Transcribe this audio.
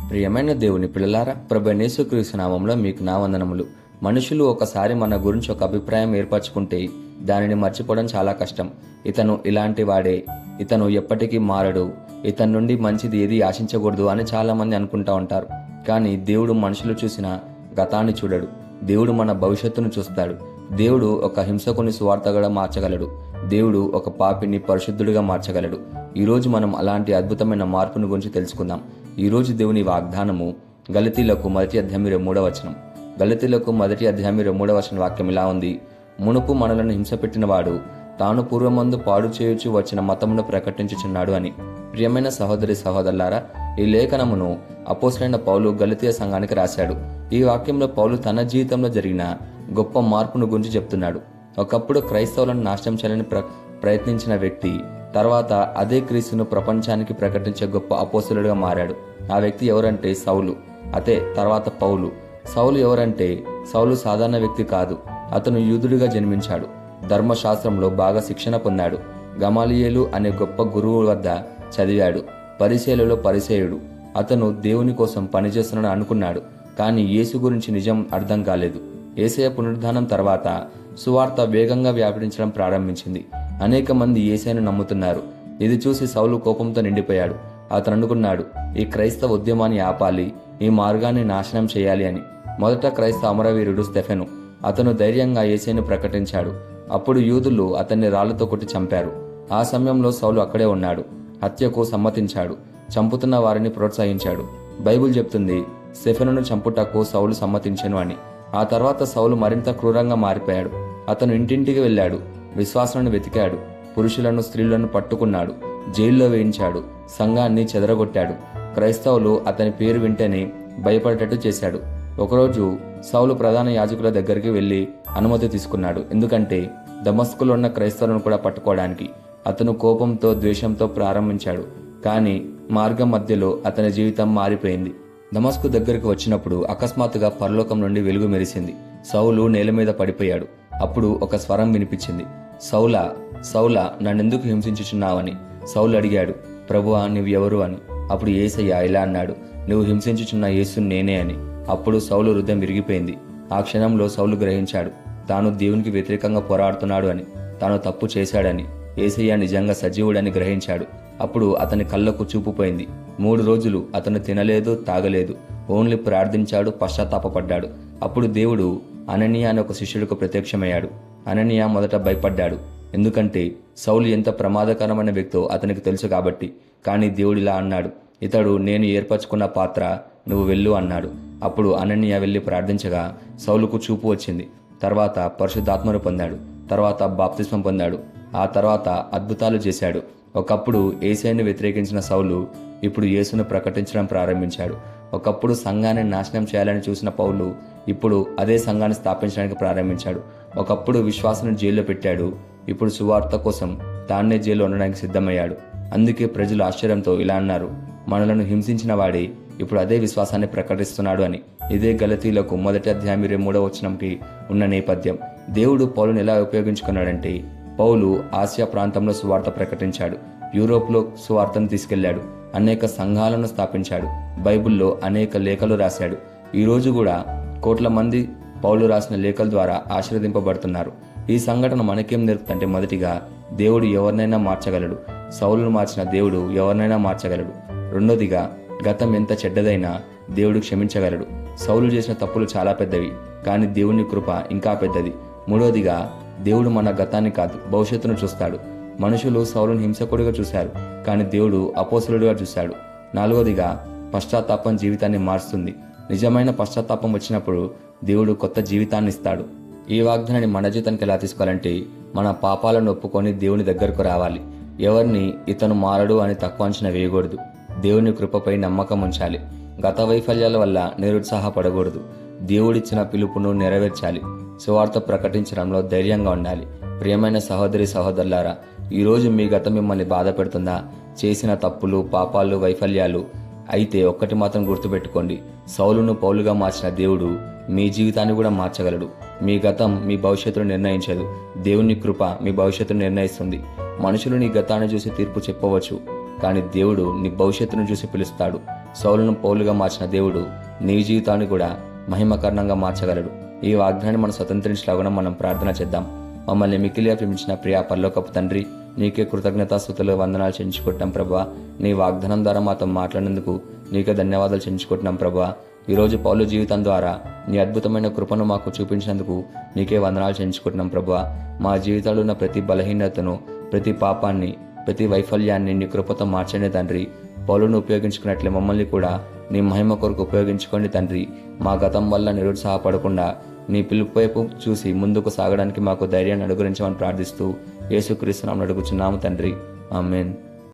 ప్రియమైన దేవుని పిల్లలారా, ప్రభు యేసుక్రీస్తు నామంలో మీకు నా వందనములు. మనుషులు ఒకసారి మన గురించి ఒక అభిప్రాయం ఏర్పరచుకుంటే దానిని మర్చిపోవడం చాలా కష్టం. ఇతను ఇలాంటి వాడే, ఇతను ఎప్పటికీ మారడు, ఇతని నుండి మంచిది ఏది ఆశించకూడదు అని చాలా మంది అనుకుంటా ఉంటారు. కానీ దేవుడు మనుషులు చూసిన గతాన్ని చూడడు. దేవుడు మన భవిష్యత్తును చూస్తాడు. దేవుడు ఒక హింసకుని సువార్తగా మార్చగలడు. దేవుడు ఒక పాపిని పరిశుద్ధుడిగా మార్చగలడు. ఈరోజు మనం అలాంటి అద్భుతమైన మార్పును గురించి తెలుసుకుందాం. ఈరోజు దేవుని వాగ్దానము గలతీలకు 1:3. గలతీలకు 1:3 వాక్యం ఇలా ఉంది: మునుపు మనలను హింసపెట్టినవాడు తాను పూర్వమందు పాడు చేయుచు వచ్చిన మతమును ప్రకటించుచున్నాడు అని. ప్రియమైన సహోదరి సహోదరులారా, ఈ లేఖనమును అపోస్తలుడైన పౌలు గలతీయ సంఘానికి రాశాడు. ఈ వాక్యంలో పౌలు తన జీవితంలో జరిగిన గొప్ప మార్పును గురించి చెప్తున్నాడు. ఒకప్పుడు క్రైస్తవులను నాశనం చేయాలని ప్రయత్నించిన వ్యక్తి తర్వాత అదే క్రీస్తును ప్రపంచానికి ప్రకటించే గొప్ప అపోస్తలుడిగా మారాడు. ఆ వ్యక్తి ఎవరంటే సౌలు, అదే తర్వాత పౌలు. సౌలు ఎవరంటే, సౌలు సాధారణ వ్యక్తి కాదు. అతను యూదుడిగా జన్మించాడు. ధర్మశాస్త్రంలో బాగా శిక్షణ పొందాడు. గమాలియేలు అనే గొప్ప గురువు వద్ద చదివాడు. పరిసేయులలో పరిసేయుడు. అతను దేవుని కోసం పనిచేస్తున్నాడు అనుకున్నాడు. కానీ యేసు గురించి నిజం అర్థం కాలేదు. యేసయ్య పునరుద్ధానం తర్వాత సువార్త వేగంగా వ్యాపించడం ప్రారంభించింది. అనేక మంది యేసయ్యను నమ్ముతున్నారు. ఇది చూసి సౌలు కోపంతో నిండిపోయాడు. అతను అనుకున్నాడు, ఈ క్రైస్తవ ఉద్యమాన్ని ఆపాలి, ఈ మార్గాన్ని నాశనం చేయాలి అని. మొదట క్రైస్తవ అమరవీరుడు స్టెఫెను. అతను ధైర్యంగా యేసయ్యను ప్రకటించాడు. అప్పుడు యూదులు అతన్ని రాళ్లతో కొట్టి చంపారు. ఆ సమయంలో సౌలు అక్కడే ఉన్నాడు. హత్యకు సమ్మతించాడు. చంపుతున్న వారిని ప్రోత్సహించాడు. బైబిల్ చెప్తుంది, స్టెఫెనును చంపుటకు సౌలు సమ్మతించెను అని. ఆ తర్వాత సౌలు మరింత క్రూరంగా మారిపోయాడు. అతను ఇంటింటికి వెళ్ళాడు. విశ్వాసాలను వెతికాడు. పురుషులను స్త్రీలను పట్టుకున్నాడు. జైల్లో వేయించాడు. సంఘాన్ని చెదరగొట్టాడు. క్రైస్తవులు అతని పేరు వింటేనే భయపడేటట్టు చేశాడు. ఒకరోజు సౌలు ప్రధాన యాజకుల దగ్గరికి వెళ్లి అనుమతి తీసుకున్నాడు. ఎందుకంటే దమస్కులో ఉన్న క్రైస్తవులను కూడా పట్టుకోవడానికి. అతను కోపంతో ద్వేషంతో ప్రారంభించాడు. కానీ మార్గం మధ్యలో అతని జీవితం మారిపోయింది. దమస్కు దగ్గరకు వచ్చినప్పుడు అకస్మాత్తుగా పరలోకం నుండి వెలుగు మెరిసింది. సౌలు నేల మీద పడిపోయాడు. అప్పుడు ఒక స్వరం వినిపించింది, సౌలా సౌలా, నన్నెందుకు హింసించుచున్నావని. సౌలు అడిగాడు, ప్రభువా, నీవు ఎవరు అని. అప్పుడు యేసయ్య ఇలా అన్నాడు, నువ్వు హింసించుచున్న యేసు నేనే అని. అప్పుడు సౌలు హృదయం విరిగిపోయింది. ఆ క్షణంలో సౌలు గ్రహించాడు, తాను దేవునికి వ్యతిరేకంగా పోరాడుతున్నాడు అని, తాను తప్పు చేశాడని, యేసయ్య నిజంగా సజీవుడని గ్రహించాడు. అప్పుడు అతని కళ్ళకు చూపుపోయింది. 3 రోజులు అతను తినలేదు, తాగలేదు. ఓన్లీ ప్రార్థించాడు, పశ్చాత్తాపడ్డాడు. అప్పుడు దేవుడు అననీయ అనే ఒక శిష్యుడికి ప్రత్యక్షమయ్యాడు. అననీయ మొదట భయపడ్డాడు. ఎందుకంటే సౌలు ఎంత ప్రమాదకరమైన వ్యక్తో అతనికి తెలుసు కాబట్టి. కానీ దేవుడు ఇలా అన్నాడు, ఇతడు నేను ఏర్పరచుకున్న పాత్ర, నువ్వు వెళ్ళు అన్నాడు. అప్పుడు అననీయ వెళ్ళి ప్రార్థించగా సౌలుకు చూపు వచ్చింది. తర్వాత పరిశుద్ధాత్మను పొందాడు. తర్వాత బాప్తిస్మం పొందాడు. ఆ తర్వాత అద్భుతాలు చేశాడు. ఒకప్పుడు యేసయ్యను వ్యతిరేకించిన సౌలు ఇప్పుడు యేసును ప్రకటించడం ప్రారంభించాడు. ఒకప్పుడు సంఘాన్ని నాశనం చేయాలని చూసిన పౌలు ఇప్పుడు అదే సంఘాన్ని స్థాపించడానికి ప్రారంభించాడు. ఒకప్పుడు విశ్వాసాన్ని జైల్లో పెట్టాడు. ఇప్పుడు సువార్త కోసం తాన్నే జైల్లో ఉండడానికి సిద్ధమయ్యాడు. అందుకే ప్రజలు ఆశ్చర్యంతో ఇలా అన్నారు, మనలను హింసించిన వాడే ఇప్పుడు అదే విశ్వాసాన్ని ప్రకటిస్తున్నాడు అని. ఇదే గలతీలకు 1:3 ఉన్న నేపథ్యం. దేవుడు పౌలును ఎలా ఉపయోగించుకున్నాడంటే, పౌలు ఆసియా ప్రాంతంలో సువార్త ప్రకటించాడు. యూరోప్లో సువార్తను తీసుకెళ్లాడు. అనేక సంఘాలను స్థాపించాడు. బైబిల్లో అనేక లేఖలు రాశాడు. ఈ రోజు కూడా కోట్ల మంది పౌలు రాసిన లేఖల ద్వారా ఆశీర్వదింపబడుతున్నారు. ఈ సంఘటన మనకేం నేర్పుతుంటే, మొదటిగా దేవుడు ఎవరినైనా మార్చగలడు. సౌలును మార్చిన దేవుడు ఎవరినైనా మార్చగలడు. రెండోదిగా, గతం ఎంత చెడ్డదైనా దేవుడు క్షమించగలడు. సౌలు చేసిన తప్పులు చాలా పెద్దవి, కానీ దేవుని కృప ఇంకా పెద్దది. మూడోదిగా, దేవుడు మన గతాన్ని కాదు, భవిష్యత్తును చూస్తాడు. మనుషులు సౌలును హింసకుడిగా చూశారు, కానీ దేవుడు అపోస్తలుడిగా చూశాడు. నాలుగోదిగా, పశ్చాత్తాపం జీవితాన్ని మారుస్తుంది. నిజమైన పశ్చాత్తాపం వచ్చినప్పుడు దేవుడు కొత్త జీవితాన్ని ఇస్తాడు. ఈ వాగ్దానాన్ని మన జీవితానికి ఎలా తీసుకోవాలంటే, మన పాపాలను ఒప్పుకొని దేవుని దగ్గరకు రావాలి. ఎవరిని ఇతను మారడు అని తక్కువ అంచనా వేయకూడదు. దేవుని కృపపై నమ్మకం ఉంచాలి. గత వైఫల్యాల వల్ల నిరుత్సాహపడకూడదు. దేవుడిచ్చిన పిలుపును నెరవేర్చాలి. సువార్త ప్రకటించడంలో ధైర్యంగా ఉండాలి. ప్రియమైన సహోదరి సహోదరులారా, ఈరోజు మీ గతం మిమ్మల్ని బాధ పెడుతుందా? చేసిన తప్పులు, పాపాలు, వైఫల్యాలు. అయితే ఒక్కటి మాత్రం గుర్తుపెట్టుకోండి, సౌలును పౌలుగా మార్చిన దేవుడు మీ జీవితాన్ని కూడా మార్చగలడు. మీ గతం మీ భవిష్యత్తును నిర్ణయించదు. దేవుని కృప మీ భవిష్యత్తును నిర్ణయిస్తుంది. మనుషులు నీ గతాన్ని చూసి తీర్పు చెప్పవచ్చు, కానీ దేవుడు నీ భవిష్యత్తును చూసి పిలుస్తాడు. సౌలును పౌలుగా మార్చిన దేవుడు నీ జీవితాన్ని కూడా మహిమకరణంగా మార్చగలడు. ఈ వాగ్దానాన్ని మనం స్వతంత్రించలాగా మనం ప్రార్థన చేద్దాం. మమ్మల్ని మిక్కిలిగా ప్రేమించిన ప్రియా పరలోకపు తండ్రి, నీకే కృతజ్ఞతాస్తుతులు వందనాలు చెల్లించుకుంటున్నాం ప్రభా. నీ వాగ్దానం ద్వారా మాతో మాట్లాడినందుకు నీకే ధన్యవాదాలు చెల్లించుకుంటున్నాం ప్రభా. ఈరోజు పౌలు జీవితం ద్వారా నీ అద్భుతమైన కృపను మాకు చూపించినందుకు నీకే వందనాలు చెల్లించుకుంటున్నాం ప్రభా. మా జీవితాల్లో ఉన్న ప్రతి బలహీనతను, ప్రతి పాపాన్ని, ప్రతి వైఫల్యాన్ని నీ కృపతో మార్చండి తండ్రి. పౌలును ఉపయోగించుకున్నట్లే మమ్మల్ని కూడా నీ మహిమ కొరకు ఉపయోగించుకోండి తండ్రి. మా గతం వల్ల నిరుత్సాహపడకుండా నీ పిలుపు వైపు చూసి ముందుకు సాగడానికి మాకు ధైర్యాన్ని అనుగ్రహించమని ప్రార్థిస్తూ యేసుక్రీస్తు నామమున అడుగుచున్నాము తండ్రి. ఆమేన్.